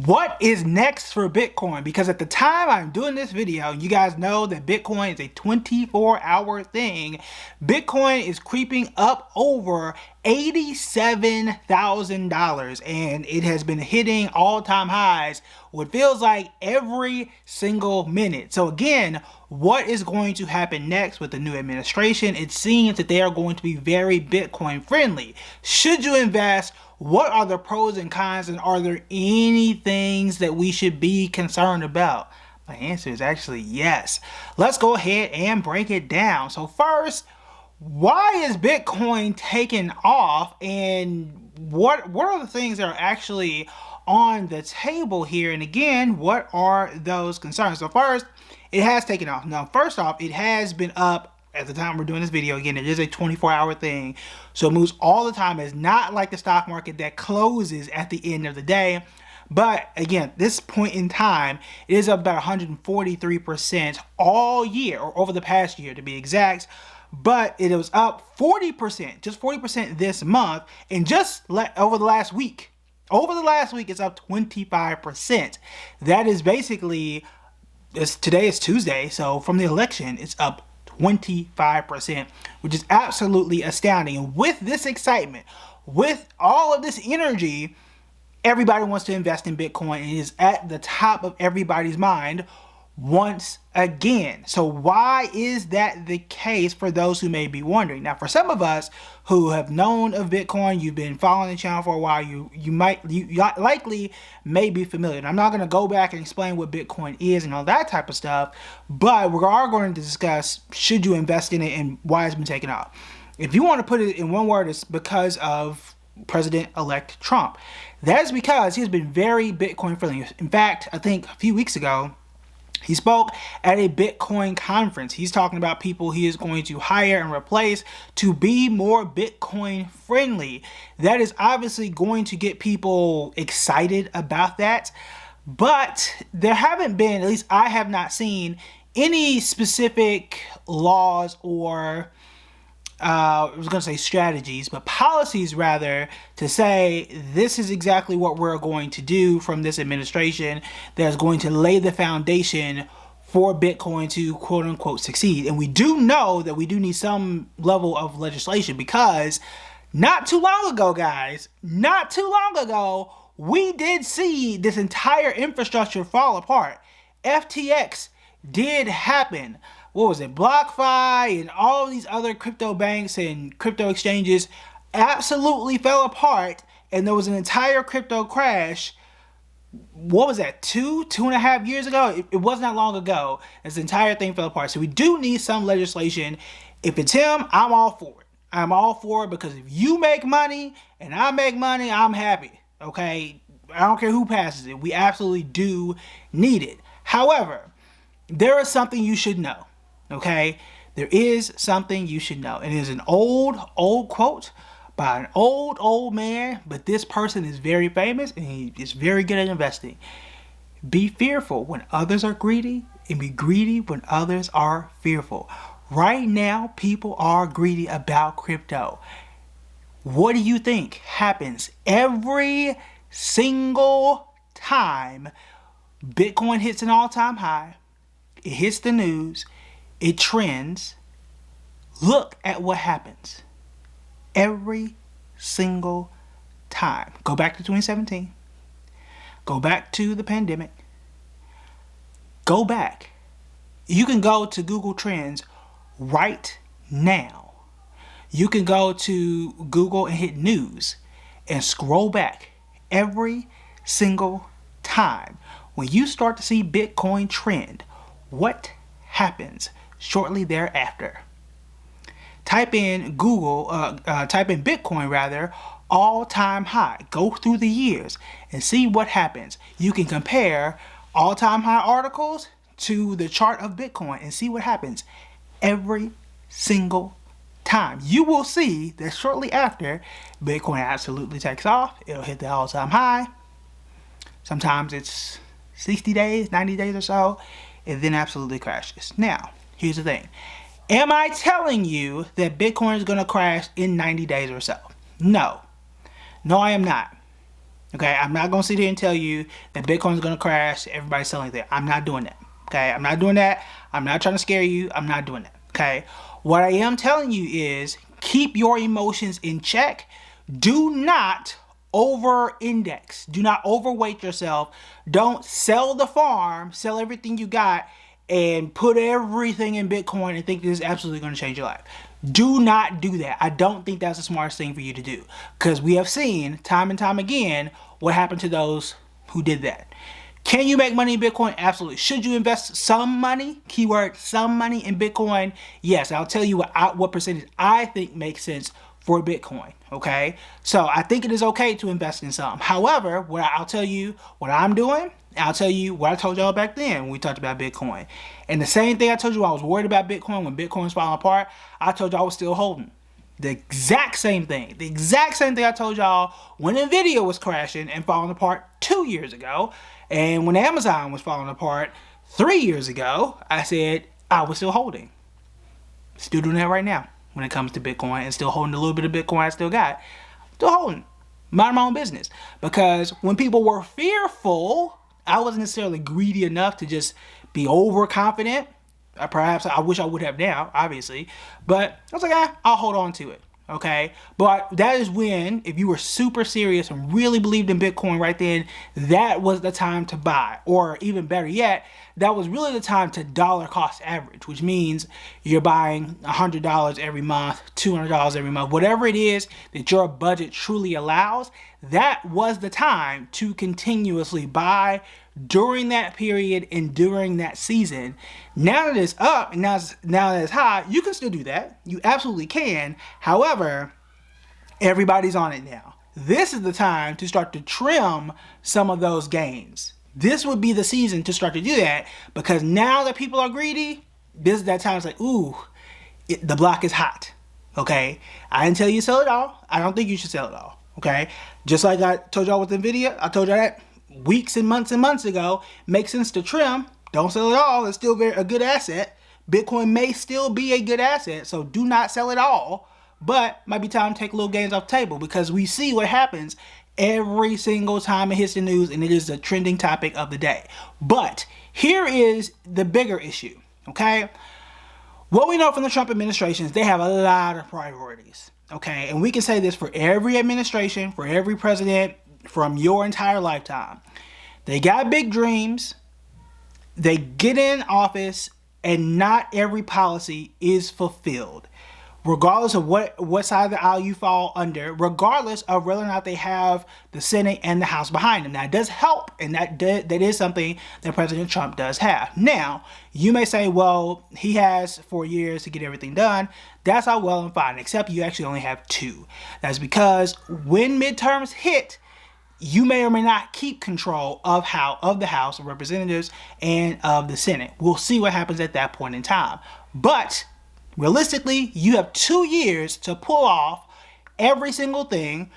What is next for Bitcoin? Because at the time I'm doing this video, you guys know that Bitcoin is a 24-hour thing. Bitcoin is creeping up over $87,000 and it has been hitting all-time highs, what feels like every single minute. So again, what is going to happen next with the new administration? It seems that they are going to be very Bitcoin friendly. Should you invest? What are the pros and cons, and are there any things that we should be concerned about? My answer is actually yes. Let's go ahead and break it down. So first, why is Bitcoin taking off, and what are the things that are actually on the table here? And again, what are those concerns? So first, it has taken off. Now, first off, it has been up. At the time we're doing this video, again, it is a 24-hour thing, so it moves all the time. It's not like the stock market that closes at the end of the day. But again, this point in time, it is up about 143% all year, or over the past year to be exact. But it was up 40%, just 40% this month, and just over the last week. Over the last week, it's up 25%. That is basically, today is Tuesday, so from the election, it's up 25%, which is absolutely astounding. And with this excitement, with all of this energy, everybody wants to invest in Bitcoin, and it is at the top of everybody's mind once again. So why is that the case, for those who may be wondering? Now, for some of us who have known of Bitcoin, you've been following the channel for a while, you likely may be familiar. And I'm not going to go back and explain what Bitcoin is and all that type of stuff, but we are going to discuss, should you invest in it and why it's been taken off. If you want to put it in one word, it's because of President-elect Trump. That is because he has been very Bitcoin friendly. In fact, I think a few weeks ago, he spoke at a Bitcoin conference. He's talking about people he is going to hire and replace to be more Bitcoin friendly. That is obviously going to get people excited about that. But there haven't been, at least I have not seen, any specific laws or I was going to say strategies, but policies rather, to say this is exactly what we're going to do from this administration that is going to lay the foundation for Bitcoin to quote unquote succeed. And we do know that we do need some level of legislation, because not too long ago, guys, not too long ago, we did see this entire infrastructure fall apart. FTX did happen. What was it? BlockFi and all these other crypto banks and crypto exchanges absolutely fell apart, and there was an entire crypto crash. What was that? 2.5 years ago? It wasn't that long ago. This entire thing fell apart. So we do need some legislation. If it's him, I'm all for it. I'm all for it, because if you make money and I make money, I'm happy. Okay? I don't care who passes it. We absolutely do need it. However, there is something you should know. Okay, there is something you should know. It is an old quote by an old man, but this person is very famous and he is very good at investing. Be fearful when others are greedy, and be greedy when others are fearful. Right now, people are greedy about crypto. What do you think happens every single time Bitcoin hits an all-time high? It hits the news. It trends. Look at what happens every single time. Go back to 2017. Go back to the pandemic. Go back. You can go to Google Trends right now. You can go to Google and hit news and scroll back every single time. When you start to see Bitcoin trend, what happens shortly thereafter? Type in Bitcoin rather, all-time high. Go through the years and see what happens. You can compare all-time high articles to the chart of Bitcoin and see what happens every single time. You will see that shortly after, Bitcoin absolutely takes off. It'll hit the all-time high. Sometimes it's 60 days, 90 days or so. It then absolutely crashes. Now, here's the thing. Am I telling you that Bitcoin is going to crash in 90 days or so? No. No, I am not. Okay, I'm not going to sit here and tell you that Bitcoin is going to crash, everybody's selling there. I'm not doing that. Okay, I'm not doing that. I'm not trying to scare you. I'm not doing that. Okay, what I am telling you is keep your emotions in check. Do not over index. Do not overweight yourself. Don't sell the farm, sell everything you got, and put everything in Bitcoin and think this is absolutely going to change your life. Do not do that. I don't think that's the smartest thing for you to do, because we have seen time and time again what happened to those who did that. Can you make money in Bitcoin? Absolutely. Should you invest some money, keyword some money in Bitcoin? Yes, I'll tell you what percentage I think makes sense for Bitcoin. Okay, so I think it is okay to invest in some. However, I'll tell you what I'm doing. I'll tell you what I told y'all back then when we talked about Bitcoin. And the same thing I told you I was worried about Bitcoin when Bitcoin's falling apart, I told you I was still holding. The exact same thing. The exact same thing I told y'all when Nvidia was crashing and falling apart 2 years ago. And when Amazon was falling apart 3 years ago, I said I was still holding. Still doing that right now when it comes to Bitcoin, and still holding a little bit of Bitcoin I still got. Still holding. Mind my own business. Because when people were fearful, I wasn't necessarily greedy enough to just be overconfident. Perhaps I wish I would have now, obviously. But I was like, I'll hold on to it. Okay? But that is when, if you were super serious and really believed in Bitcoin right then, that was the time to buy. Or even better yet, that was really the time to dollar cost average, which means you're buying $100 every month, $200 every month, whatever it is that your budget truly allows. That was the time to continuously buy during that period and during that season. Now that it's up and now that it's high, you can still do that. You absolutely can. However, everybody's on it now. This is the time to start to trim some of those gains. This would be the season to start to do that, because now that people are greedy, this is that time. It's like, ooh, the block is hot. Okay, I didn't tell you to sell it all. I don't think you should sell it all. Okay, just like I told y'all with Nvidia, I told y'all that weeks and months ago. Makes sense to trim. Don't sell it all. It's still a good asset. Bitcoin may still be a good asset, so do not sell it all. But might be time to take a little gains off the table, because we see what happens every single time it hits the news, and it is the trending topic of the day. But here is the bigger issue. Okay, what we know from the Trump administration is they have a lot of priorities. Okay, and we can say this for every administration, for every president, from your entire lifetime. They got big dreams. They get in office, and not every policy is fulfilled, regardless of what side of the aisle you fall under, regardless of whether or not they have the Senate and the House behind them. Now, it does help, and that is something that President Trump does have. Now, you may say, well, he has 4 years to get everything done. That's all well and fine, except you actually only have 2. That's because when midterms hit, you may or may not keep control of the House of Representatives and of the Senate. We'll see what happens at that point in time. But realistically, you have 2 years to pull off every single thing.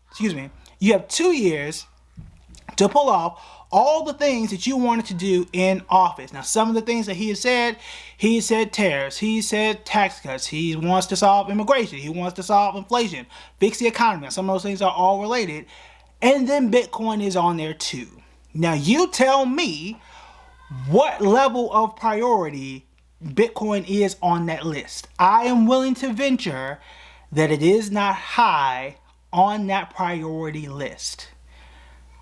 Excuse me. You have 2 years to pull off all the things that you wanted to do in office. Now, some of the things that he has said tariffs, he said tax cuts, he wants to solve immigration, he wants to solve inflation, fix the economy. Now, some of those things are all related. And then Bitcoin is on there too. Now, you tell me what level of priority Bitcoin is on that list. I am willing to venture that it is not high on that priority list.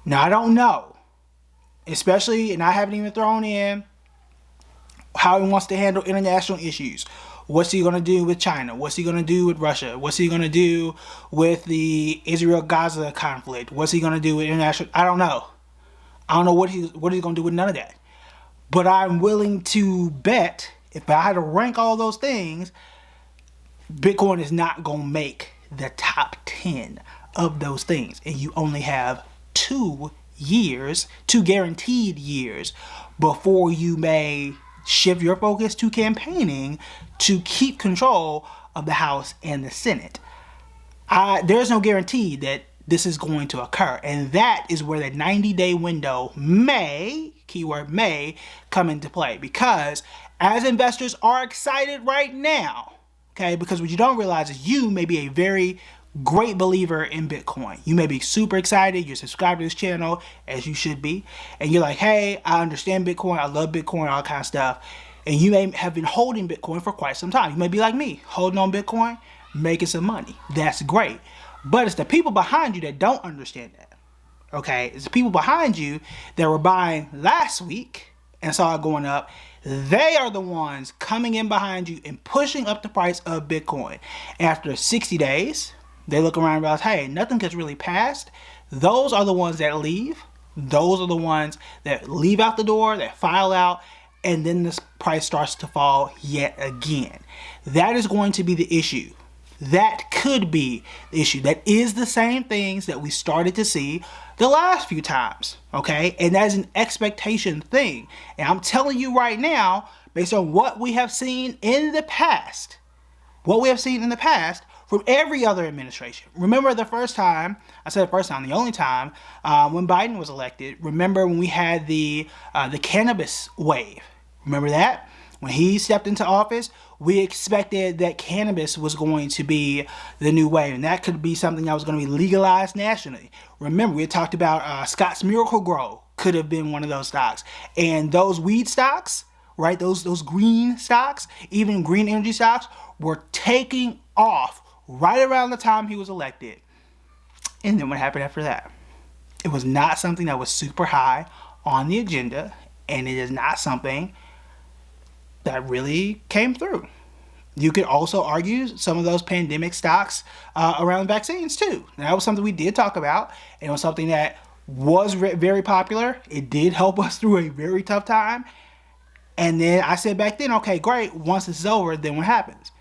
Now, I don't know, especially, and I haven't even thrown in how he wants to handle international issues. What's he going to do with China? What's he going to do with Russia? What's he going to do with the Israel-Gaza conflict? What's he going to do with international? I don't know. I don't know what he's going to do with none of that. But I'm willing to bet, if I had to rank all those things, Bitcoin is not going to make the top 10 of those things. And you only have 2 years, 2 guaranteed years, before you may shift your focus to campaigning to keep control of the House and the Senate. There's no guarantee that this is going to occur. And that is where the 90-day window may, keyword may, come into play. Because as investors are excited right now, okay, because what you don't realize is you may be a very great believer in Bitcoin. You may be super excited, you're subscribed to this channel, as you should be, and you're like, hey, I understand Bitcoin, I love Bitcoin, all kind of stuff. And you may have been holding Bitcoin for quite some time. You may be like me, holding on Bitcoin, making some money. That's great. But it's the people behind you that don't understand that. Okay? It's the people behind you that were buying last week and saw it going up. They are the ones coming in behind you and pushing up the price of Bitcoin. After 60 days, they look around and realize, hey, nothing gets really passed. Those are the ones that leave. Those are the ones that leave out the door, that file out, and then this price starts to fall yet again. That is going to be the issue. That could be the issue. That is the same things that we started to see the last few times, okay? And that is an expectation thing. And I'm telling you right now, based on what we have seen in the past, from every other administration. Remember the first time, I said the first time, the only time, when Biden was elected, remember when we had the cannabis wave? Remember that? When he stepped into office, we expected that cannabis was going to be the new wave, and that could be something that was going to be legalized nationally. Remember, we had talked about Scotts Miracle-Gro could have been one of those stocks. And those weed stocks, right, those green stocks, even green energy stocks, were taking off right around the time he was elected. And then what happened after that? It was not something that was super high on the agenda, and it is not something that really came through. You could also argue some of those pandemic stocks around vaccines too. And that was something we did talk about. And it was something that was very popular. It did help us through a very tough time. And then I said back then, okay, great. Once this is over, then what happens?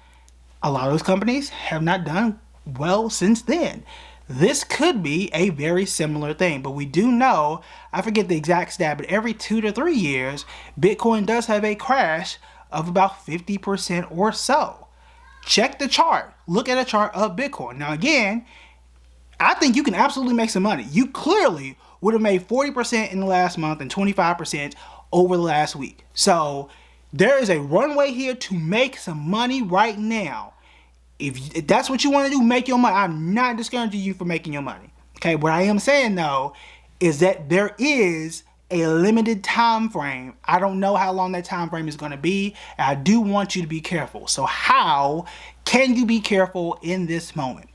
A lot of those companies have not done well since then. This could be a very similar thing, but we do know, I forget the exact stat, but every 2 to 3 years, Bitcoin does have a crash of about 50% or so. Check the chart. Look at a chart of Bitcoin. Now again, I think you can absolutely make some money. You clearly would have made 40% in the last month and 25% over the last week. So there is a runway here to make some money right now. If that's what you want to do, make your money. I'm not discouraging you for making your money. Okay, what I am saying though is that there is a limited time frame. I don't know how long that time frame is going to be. And I do want you to be careful. So how can you be careful in this moment?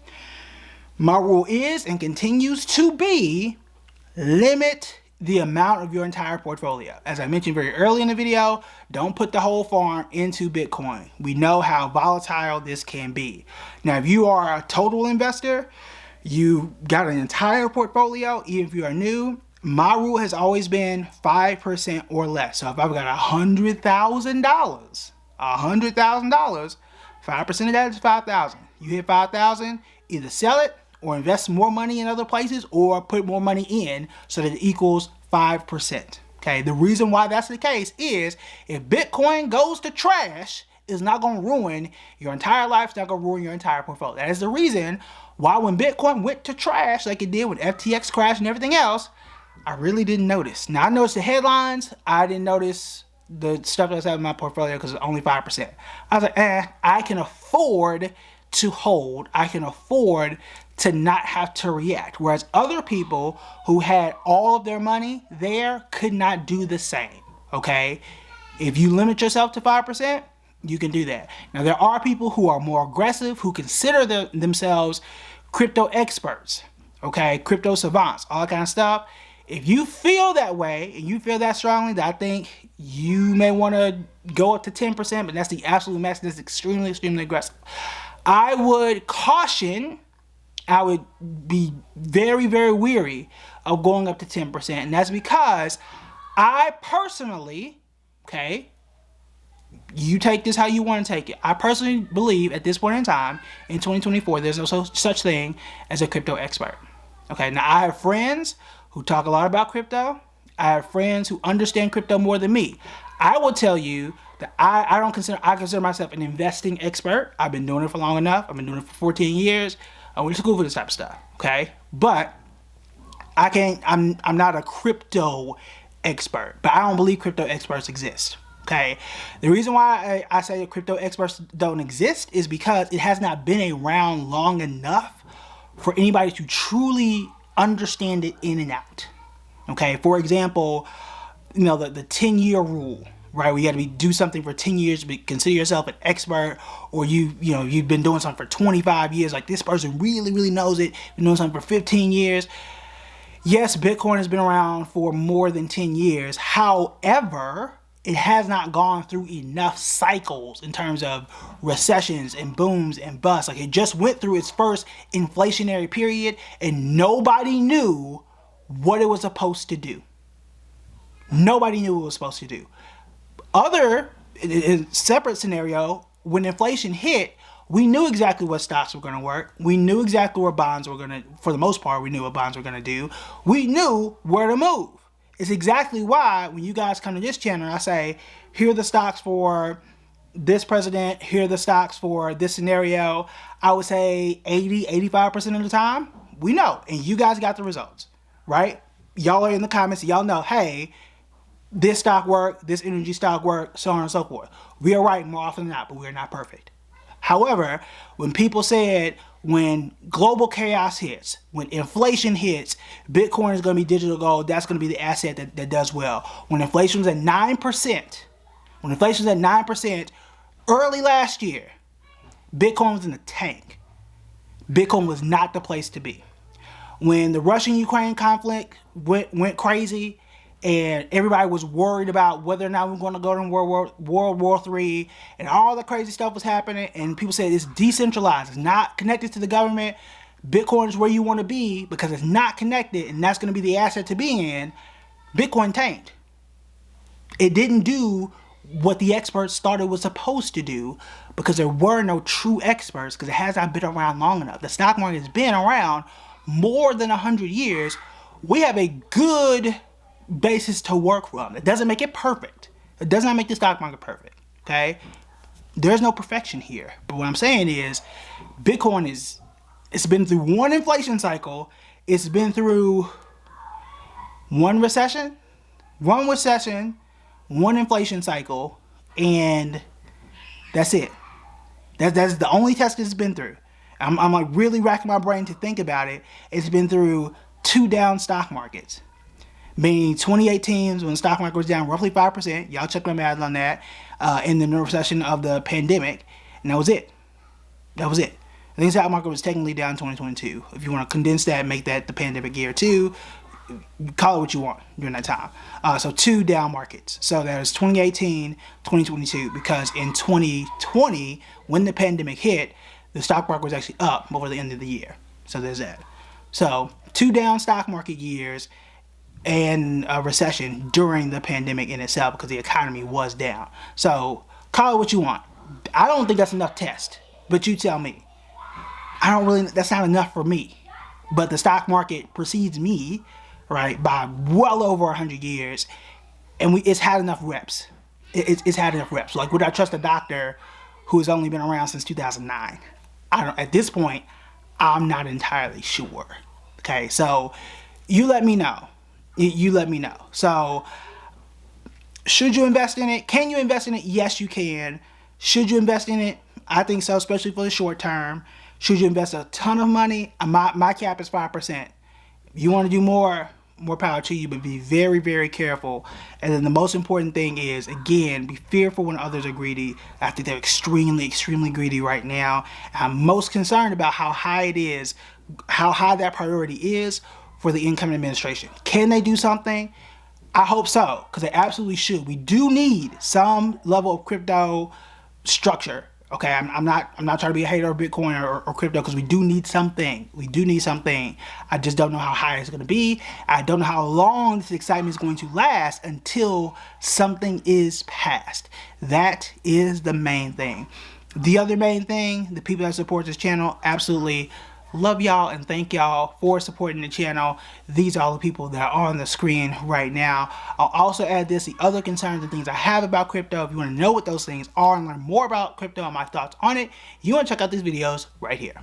My rule is and continues to be limit the amount of your entire portfolio. As I mentioned very early in the video, don't put the whole farm into Bitcoin. We know how volatile this can be. Now, if you are a total investor, you got an entire portfolio, even if you are new, my rule has always been 5% or less. So if I've got $100,000, 5% of that is 5,000. You hit 5,000, either sell it or invest more money in other places or put more money in so that it equals 5%. Okay, the reason why that's the case is if Bitcoin goes to trash, it's not going to ruin your entire life. It's not going to ruin your entire portfolio. That is the reason why when Bitcoin went to trash like it did when FTX crashed and everything else, I really didn't notice. Now I noticed the headlines. I didn't notice the stuff that's out in my portfolio because it's only 5%. I was like, I can afford to hold. I can afford to not have to react. Whereas other people who had all of their money there could not do the same, okay? If you limit yourself to 5%, you can do that. Now, there are people who are more aggressive, who consider themselves crypto experts, okay? Crypto savants, all that kind of stuff. If you feel that way, and you feel that strongly, that I think you may want to go up to 10%, but that's the absolute max. That's extremely, extremely aggressive. I would caution, I would be very, very weary of going up to 10%. And that's because I personally, okay, you take this how you want to take it. I personally believe at this point in time, in 2024, there's no such thing as a crypto expert. Okay, now I have friends who talk a lot about crypto. I have friends who understand crypto more than me. I will tell you that I consider myself an investing expert. I've been doing it for long enough. I've been doing it for 14 years. I went to school for this type of stuff, okay? But I'm not a crypto expert, but I don't believe crypto experts exist, okay? The reason why I say crypto experts don't exist is because it has not been around long enough for anybody to truly understand it in and out. Okay, for example, you know, the 10-year rule, right? We got to do something for 10 years to consider yourself an expert, or you've been doing something for 25 years. Like, this person really knows it, been doing something for 15 years. Yes, Bitcoin has been around for more than 10 years. However, it has not gone through enough cycles in terms of recessions and booms and busts. Like, it just went through its first inflationary period and nobody knew what it was supposed to do. Nobody knew what it was supposed to do. In separate scenario, when inflation hit, we knew exactly what stocks were going to work. We knew exactly what bonds were going to, for the most part, we knew what bonds were going to do. We knew where to move. It's exactly why when you guys come to this channel, I say, here are the stocks for this president, here are the stocks for this scenario. I would say 80-85% of the time, we know. And you guys got the results, right? Y'all are in the comments, y'all know, hey, this stock worked, this energy stock worked, so on and so forth. We are right more often than not, but we are not perfect. However, when people said when global chaos hits, when inflation hits, Bitcoin is going to be digital gold, that's going to be the asset that does well. When inflation was at 9%, early last year, Bitcoin was in the tank. Bitcoin was not the place to be. When the Russian-Ukraine conflict went crazy, and everybody was worried about whether or not we were going to go to World War III, and all the crazy stuff was happening, and people said it's decentralized, it's not connected to the government, Bitcoin is where you want to be because it's not connected, and that's going to be the asset to be in. Bitcoin tanked. It didn't do what the experts thought it was supposed to do because there were no true experts, because it has not been around long enough. The stock market has been around more than 100 years. We have a good basis to work from. It doesn't make it perfect. It does not make the stock market perfect, okay? There's no perfection here. But what I'm saying is Bitcoin it's been through one inflation cycle. It's been through one recession, one inflation cycle, and that's it. That's the only test it's been through. I'm like really racking my brain to think about it. It's been through 2 down stock markets. Meaning 2018 when the stock market was down roughly 5%. Y'all check my math on that. In the recession of the pandemic. And that was it. I think the stock market was technically down 2022. If you want to condense that and make that the pandemic year too, call it what you want during that time. So 2 down markets. So that was 2018, 2022. Because in 2020, when the pandemic hit, the stock market was actually up over the end of the year. So there's that. So 2 down stock market years and a recession during the pandemic in itself because the economy was down. So call it what you want. I don't think that's enough test, but you tell me. That's not enough for me. But the stock market precedes me, right, by well over 100 years, and it's had enough reps. It's had enough reps. Like, would I trust a doctor who has only been around since 2009? At this point, I'm not entirely sure. Okay, so you let me know. You let me know. So, should you invest in it? Can you invest in it? Yes, you can. Should you invest in it? I think so, especially for the short term. Should you invest a ton of money? My cap is 5%. If you want to do more power to you, but be very, very careful. And then the most important thing is, again, be fearful when others are greedy. I think they're extremely, extremely greedy right now. I'm most concerned about how high that priority is for the incoming administration. Can they do something? I hope so, because they absolutely should. We do need some level of crypto structure. Okay, I'm not trying to be a hater of Bitcoin or crypto, because we do need something. I just don't know how high it's going to be. I don't know how long this excitement is going to last until something is passed. That is the main thing. The other main thing, the people that support this channel, absolutely love y'all and thank y'all for supporting the channel. These are all the people that are on the screen right now. I'll also add the other concerns and things I have about crypto. If you want to know what those things are and learn more about crypto and my thoughts on it, you want to check out these videos right here.